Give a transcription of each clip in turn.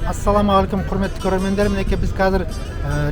Ассаламағалейкум, құрметті көрермендер. Мінекей біз қазір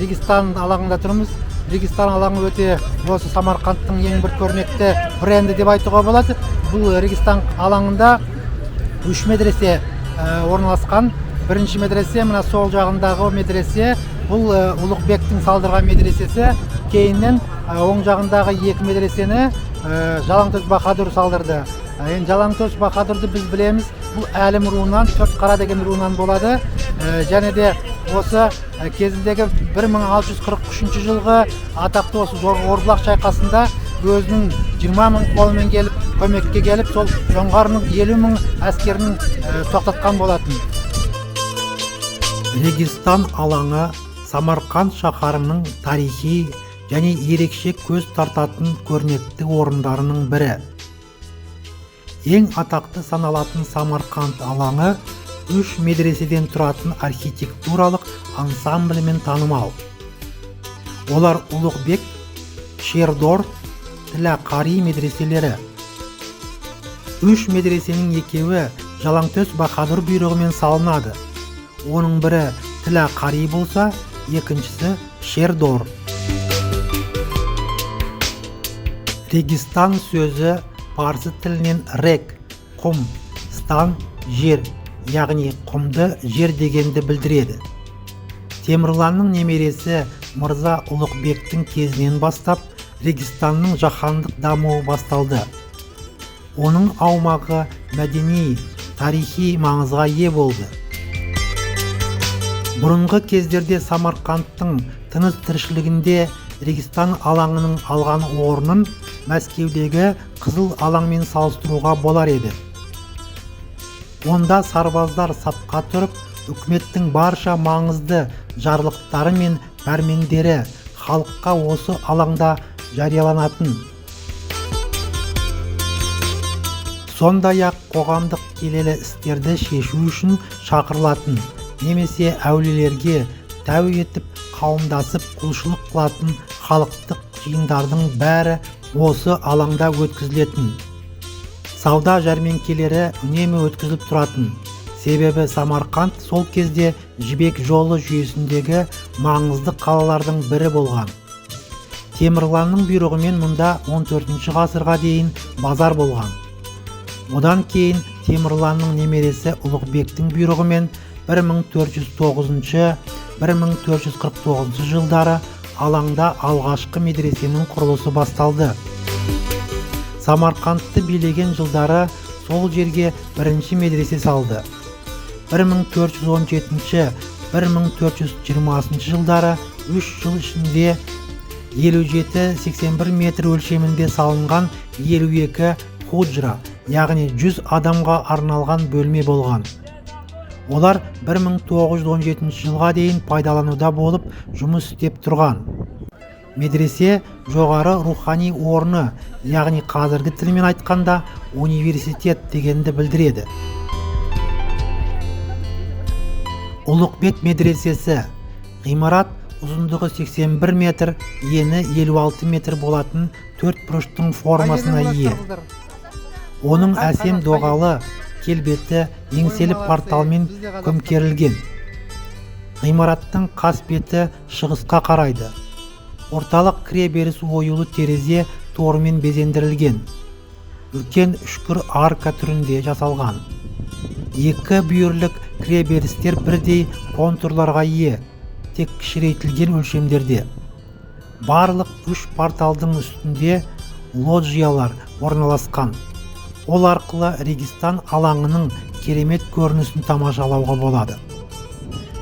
Регистан алаңында тұрмыз. Регистан алаңы өте осы Самарқандтың ең бір көрнекті бренді деп айтуға болады. Бұл Регистан алаңында 3 медресе орналасқан. Бірінші медресе, мына сол жағындағы медресе, бұл Ұлықбектің салдырған медресесі. Кейіннен оң жағындағы 2 медресені Жалаңтөс Бахадүр салдырды. Жалаңтөс Бахадүрді біз білеміз, бұл Әлім руынан, Төртқара деген руынан болады. Және де осы кезіндегі 1643 жылғы атақты осы Орбұлақ шайқасында өзінің 20 мың қолымен келіп, көмекке келіп, сол жоңғарының 50 мың әскерін тоқтатқан болатын. Регистан алаңы Самарқанд шаһарының тарихи және ерекше көз тартатын көрнекті орындарының бірі. Ең атақты саналатын Самарқанд алаңы 3 медреседен тұратын архитектуралық ансамблімен танымал. Олар Ұлықбек, Шердор, Тіләқари медреселері. 3 медресенің екеуі Жалаңтөс Бахадүр бұйрығымен салынады. Оның бірі Тіләқари болса, екіншісі Шердор. Регистан сөзі парсы тілінен рек, құм, стан, жер, яғни құмды жер дегенді білдіреді. Темірланның немересі Мырза Ұлықбектің кезінен бастап Регистанның жаһандық дамуы басталды. Оның аумағы мәдени, тарихи маңызға ие болды. Бұрынғы кездерде Самарқандтың тыныс тіршілігінде Регистан алаңының алған орнын Мәскеудегі Қызыл алаңмен салыстыруға болар еді. Онда сарбаздар сапқа тұрып, үкіметтің барша маңызды жарлықтары мен пәрмендері халыққа осы алаңда жарияланатын. Сондай-ақ қоғамдық келелі істерді шешу үшін шақырылатын, немесе әулиелерге тәу етіп қауымдасып құлшылық қылатын халықтық жиындардың бәрі осы алаңда өткізілетін. Сауда жәрмеңкелері үнемі өткізіліп тұратын. Себебі Самарқанд сол кезде жібек жолы жүйесіндегі маңызды қалалардың бірі болған. Темірланның бұйрығымен мұнда 14 ғасырға дейін базар болған. Одан кейін Темірланның немересі Ұлықбектің бұйрығымен 1409-1449 жылдары алаңда алғашқы медресенің құрылысы басталды. Самарқандты билеген жылдары сол жерге бірінші медресе салды. 1417-1420 жылдары 3 жыл ішінде 57-81 метр өлшемінде салынған 52 худжра, яғни 100 адамға арналған бөлме болған. Олар 1917 жылға дейін пайдалануда болып жұмыс істеп тұрған. Медресе жоғары рухани орны, яғни қазіргі тілмен айтқанда университет дегенді білдіреді. Ұлықбек медресесі ғимарат ұзындығы 81 метр, ені 56 метр болатын 4 бұрыштың формасына ие. Оның әсем доғалы келбеті еңселі порталмен көмкерілген. Ғимараттың қас беті шығысқа қарайды. Орталық кіреберіс оюлы терезе торымен безендірілген. Үлкен үшкір арка түрінде жасалған. 2 бүйірлік кіреберістер бірдей контурларға ие, тек кішірейтілген өлшемдерде. Барлық 3 порталдың үстінде лоджиялар орналасқан. Ол арқылы Регистан алаңының керемет көрінісін тамашалауға болады.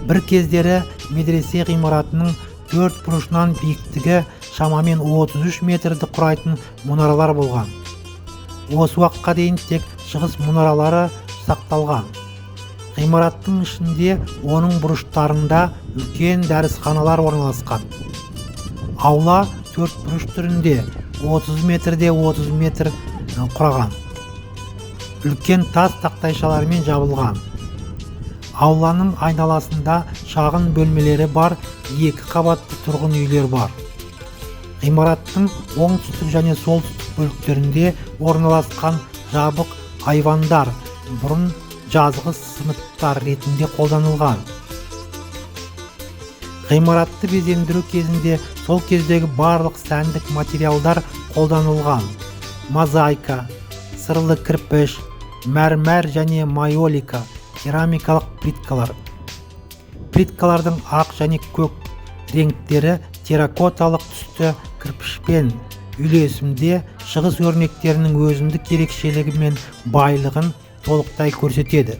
Бір кездері медресе ғимаратының 4 бұрышынан биіктігі шамамен 33 метрді құрайтын мұнаралар болған. Осы уақытқа дейін тек шығыс мұнаралары сақталған. Ғимараттың ішінде оның бұрыштарында үлкен дәрісханалар орналасқан. Аула 4 бұрыш түрінде 30 метрде 30 метр құраған. Үлкен тас тақтайшалармен жабылған. Ауланың айналасында шағын бөлмелері бар 2 қабатты тұрғын үйлер бар. Ғимараттың оңтүстік және солтүстік бөліктерінде орналасқан жабық айвандар бұрын жазғы сыныптар ретінде қолданылған. Ғимаратты безендіру кезінде сол кездегі барлық сәндік материалдар қолданылған. Мозаика, сырлы кірпіш, мәрмәр және майолика, керамикалық плиткалар. Плиткалардың ақ және көк реңктері терракоталық түсті кірпішпен үйлесімде шығыс өрнектерінің өзіндік ерекшелігі мен байлығын толықтай көрсетеді.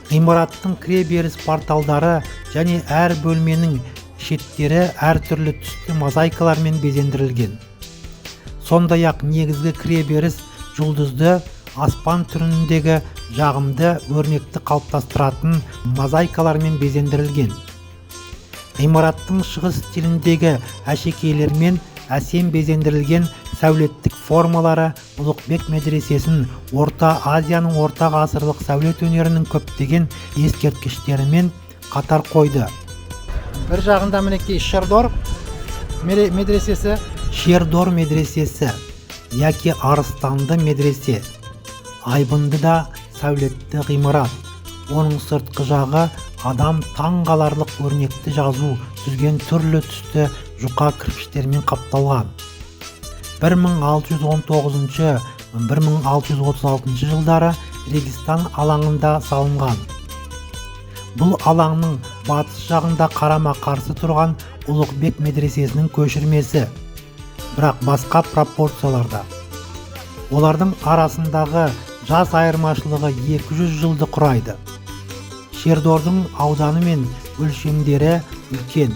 Ғимараттың кіреберіс порталдары және әр бөлменің шеттері әртүрлі түсті мозаикалармен безендірілген. Сондай-ақ негізгі кіреберіс жұлдызды аспан түріндегі жағымды өрнекті қалыптастыратын мозаикалармен безендірілген. Ғимараттың шығыс стиліндегі әшекейлермен әсем безендірілген сәулеттік формалары Ұлықбек медресесін Орта Азияның орта ғасырлық сәулет өнерінің көптеген ескерткіштерімен қатар қойды. Бір жағында мінекей Шердор медресесі, Шердор медресесі яки Арыстанды медресе. Айбынды да сәулетті ғимарат. Оның сыртқы жағы адам таң қаларлық өрнекті жазу түзген түрлі түсті жұқа кірпіштермен қапталған. 1619-1636 жылдары Регистан алаңында салынған. Бұл алаңның батыс жағында қарама-қарсы тұрған Ұлықбек медресесінің көшірмесі, бірақ басқа пропорцияларда. Олардың арасындағы жас айырмашылығы 200 жылды құрайды. Шердордың ауданы мен өлшемдері үлкен,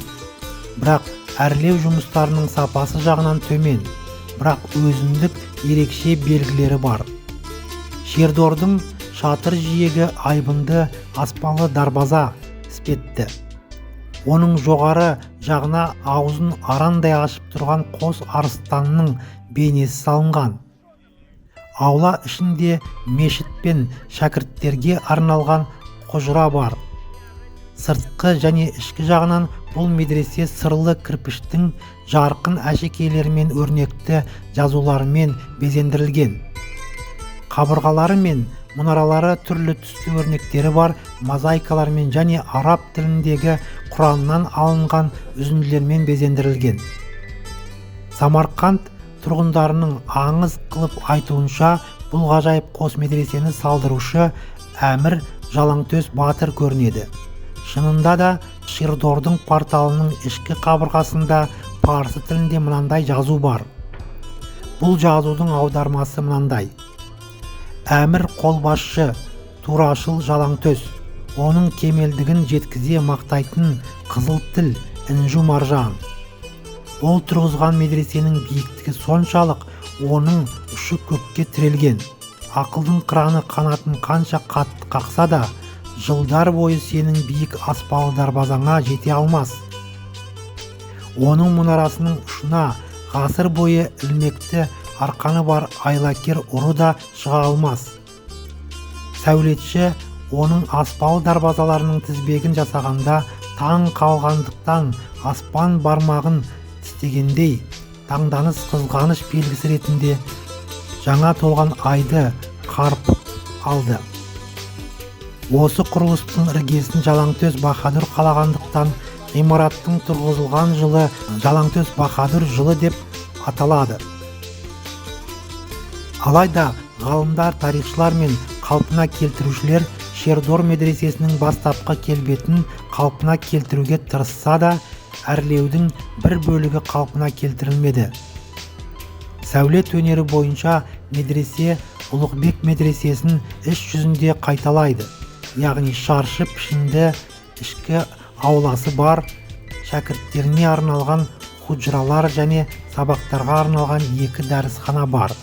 бірақ әрлеу жұмыстарының сапасы жағынан төмен, бірақ өзіндік ерекше белгілері бар. Шердордың шатыр жиегі айбынды аспалы дарбаза іспетті. Оның жоғары жағына аузын арандай ашып тұрған қос арыстанның бейнесі салынған. Аула ішінде мешіт пен шәкірттерге арналған құжыра бар. Сыртқы және ішкі жағынан бұл медресе сырлы кірпіштің жарқын әшекейлерімен өрнекті жазуларымен безендірілген. Қабырғалары мен мұнаралары түрлі түсті өрнектері бар мозаикалармен және араб тіліндегі Құраннан алынған үзінділермен безендірілген. Самарқанд тұрғындарының аңыз қылып айтуынша, бұл ғажайып қос медресені салдырушы Әмір Жалаңтөс батыр көрінеді. Шынында да Шердордың порталының ішкі қабырғасында парсы тілінде мынандай жазу бар. Бұл жазудың аудармасы мынандай: Әмір қолбасшы Турашыл Жалаңтөс, оның кемелдігін жеткізе мақтайтын қызыл тіл інжу маржан. Ол тұрғызған медресенің биіктігі соншалық, оның ұшы көкке тірелген. Ақылдың қыраны қанатын қанша қатты қақса да, жылдар бойы сенің биік аспалы дарбазаңа жете алмас. Оның мұнарасының ұшына ғасыр бойы ілмекті арқаны бар айлакер ұры да шыға алмас. Сәулетші оның аспалы дарбазаларының тізбегін жасағанда таң қалғандықтан аспан бармағын тістегендей таңданыс қызғаныш белгісі ретінде жаңа толған айды қарпып алды. Осы құрылыстың іргесін Жалаңтөс Бахадүр қалағандықтан ғимараттың тұрғызылған жылы Жалаңтөс Бахадүр жылы деп аталады. Алайда ғалымдар, тарихшылар мен қалпына келтірушілер Шердор медресесінің бастапқы келбетін қалпына келтіруге тырысса да, әрлеудің бір бөлігі қалпына келтірілмеді. Сәулет өнері бойынша медресе Ұлықбек медресесін іш жүзінде қайталайды. Яғни шаршы пішінді ішкі ауласы бар, шәкірттеріне арналған худжралар және сабақтарға арналған 2 дәрісхана бар.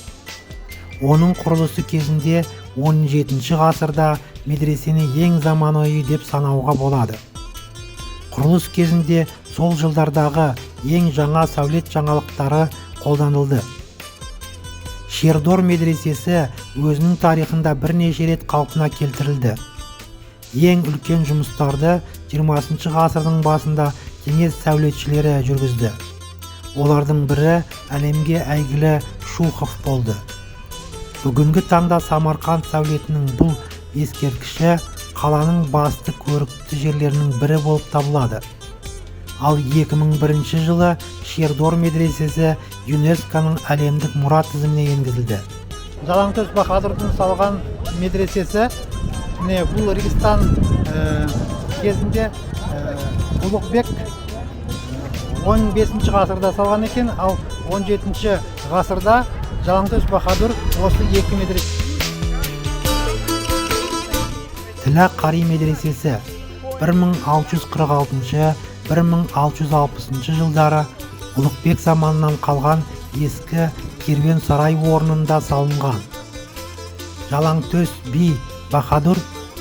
Оның құрылысы кезінде 17 ғасырда медресені ең заманауи деп санауға болады. Құрылыс кезінде сол жылдардағы ең жаңа сәулет жаңалықтары қолданылды. Шердор медресесі өзінің тарихында бірнеше рет қалпына келтірілді. Ең үлкен жұмыстарды 20 ғасырдың басында кеңес сәулетшілері жүргізді. Олардың бірі әлемге әйгілі Шухов болды. Бүгінгі таңда Самарқанд сәулетінің бұл ескерткіші қаланың басты көрікті жерлерінің бірі болып табылады. Ал 2001 жылы Шердор медресесі ЮНЕСКО-ның әлемдік мұра тізіміне енгізілді. Жалаңтөс Баһадурдың салған медресесі бұл Регистан кезінде Ұлықбек 15 ғасырда салған екен, ал 17 ғасырда Жалаңтөс Баһадур осы екі медресе. Тілә Қари медресесі 1646-1660 жылдары Ұлықбек заманынан қалған ескі керуен сарай орнында салынған. Жалаңтөс би Баһадур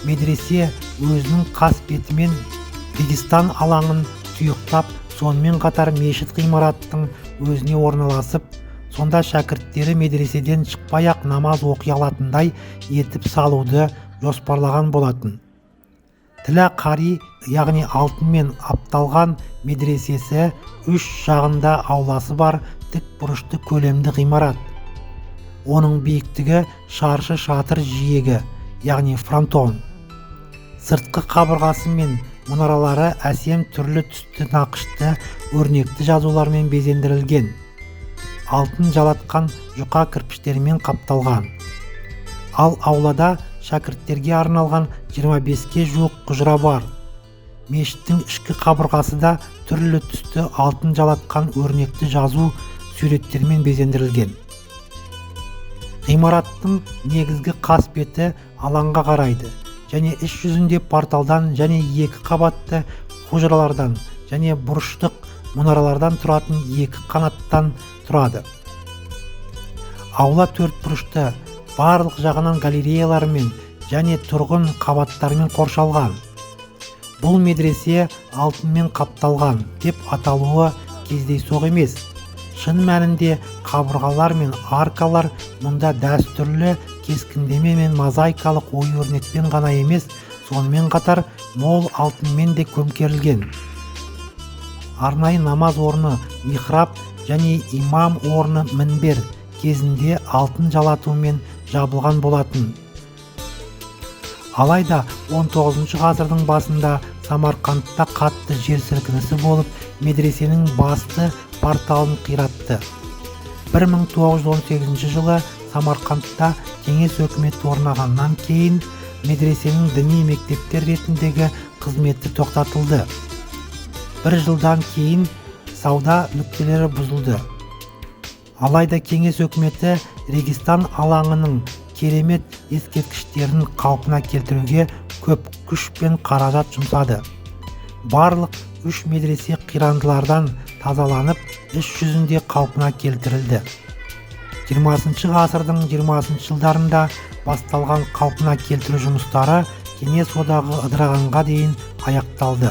медресе өзінің қасбетімен Регистан алаңын тұйықтап, сонымен қатар мешіт ғимараттың өзіне орналасып, сонда шәкірттері медреседен шықпай-ақ намаз оқи алатындай етіп салуды жоспарлаған болатын. Тілә Қари, яғни алтынмен апталған медресесі 3 жағында ауласы бар тік бұрышты көлемді ғимарат. Оның биіктігі шаршы шатыр жиегі, яғни фронтон. Сыртқы қабырғасы мен мұнаралары әсем түрлі түсті нақышты өрнекті жазулармен безендірілген. Алтын жалатқан жұқа кірпіштермен қапталған. Ал аулада шәкірттерге арналған 25-ке жуық құжыра бар. Мешіттің ішкі қабырғасы да түрлі түсті алтын жалатқан өрнекті жазу суреттермен безендірілген. Ғимараттың негізгі қасбеті алаңға қарайды, және іш жүзінде порталдан және 2 қабатты құжыралардан және бұрыштық мұнаралардан тұратын 2 қанаттан тұрады. Аула 4 бұрышты, барлық жағынан галереялармен және тұрғын қабаттармен қоршалған. Бұл медресе алтынмен қапталған деп аталуы кездейсоқ емес. Шын мәнінде қабырғалар мен аркалар мұнда дәстүрлі кескіндеме мен мозаикалық ою-өрнекпен ғана емес, сонымен қатар мол алтынмен де көмкерілген. Арнайы намаз орны михраб және имам орны мінбер кезінде алтын жалатумен жабылған болатын. Алайда 19 ғасырдың басында Самарқандта қатты жер сілкінісі болып, медресенің басты порталын қиратты. 1918 жылы Самарқандта кеңес өкіметі орнағаннан кейін медресенің діни мектептер ретіндегі қызметі тоқтатылды. 1 жылдан кейін сауда нүктелері бұзылды. Алайда кеңес өкіметі Регистан алаңының керемет ескерткіштерін қалпына келтіруге көп күш пен қаражат жұмсады. Барлық 3 медресе қирандылардан тазаланып, іс жүзінде қалпына келтірілді. 20 ғасырдың 20 жылдарында басталған қалпына келтіру жұмыстары кеңес одағы ыдырағанға дейін аяқталды.